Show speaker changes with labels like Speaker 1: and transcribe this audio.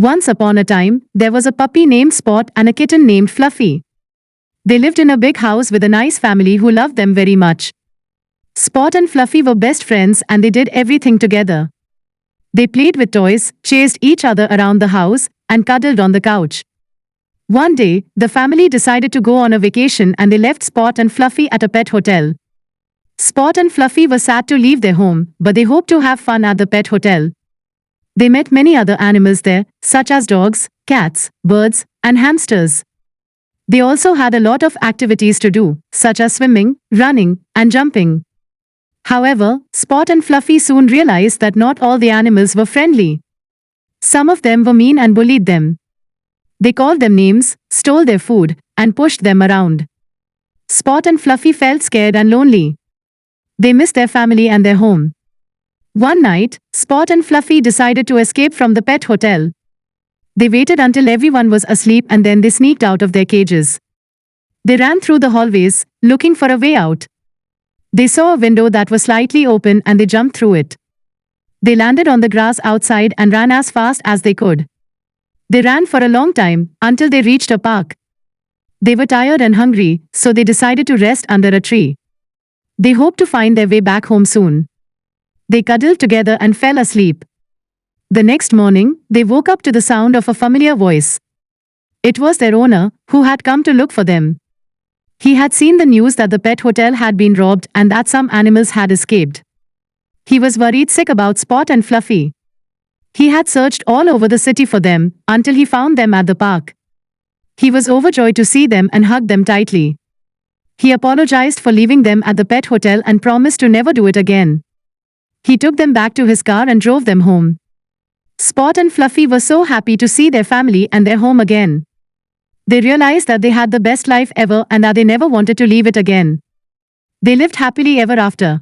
Speaker 1: Once upon a time, there was a puppy named Spot and a kitten named Fluffy. They lived in a big house with a nice family who loved them very much. Spot and Fluffy were best friends and they did everything together. They played with toys, chased each other around the house, and cuddled on the couch. One day, the family decided to go on a vacation and they left Spot and Fluffy at a pet hotel. Spot and Fluffy were sad to leave their home, but they hoped to have fun at the pet hotel. They met many other animals there, such as dogs, cats, birds, and hamsters. They also had a lot of activities to do, such as swimming, running, and jumping. However, Spot and Fluffy soon realized that not all the animals were friendly. Some of them were mean and bullied them. They called them names, stole their food, and pushed them around. Spot and Fluffy felt scared and lonely. They missed their family and their home. One night, Spot and Fluffy decided to escape from the pet hotel. They waited until everyone was asleep and then they sneaked out of their cages. They ran through the hallways, looking for a way out. They saw a window that was slightly open and they jumped through it. They landed on the grass outside and ran as fast as they could. They ran for a long time, until they reached a park. They were tired and hungry, so they decided to rest under a tree. They hoped to find their way back home soon. They cuddled together and fell asleep. The next morning, they woke up to the sound of a familiar voice. It was their owner, who had come to look for them. He had seen the news that the pet hotel had been robbed and that some animals had escaped. He was worried sick about Spot and Fluffy. He had searched all over the city for them, until he found them at the park. He was overjoyed to see them and hugged them tightly. He apologized for leaving them at the pet hotel and promised to never do it again. He took them back to his car and drove them home. Spot and Fluffy were so happy to see their family and their home again. They realized that they had the best life ever and that they never wanted to leave it again. They lived happily ever after.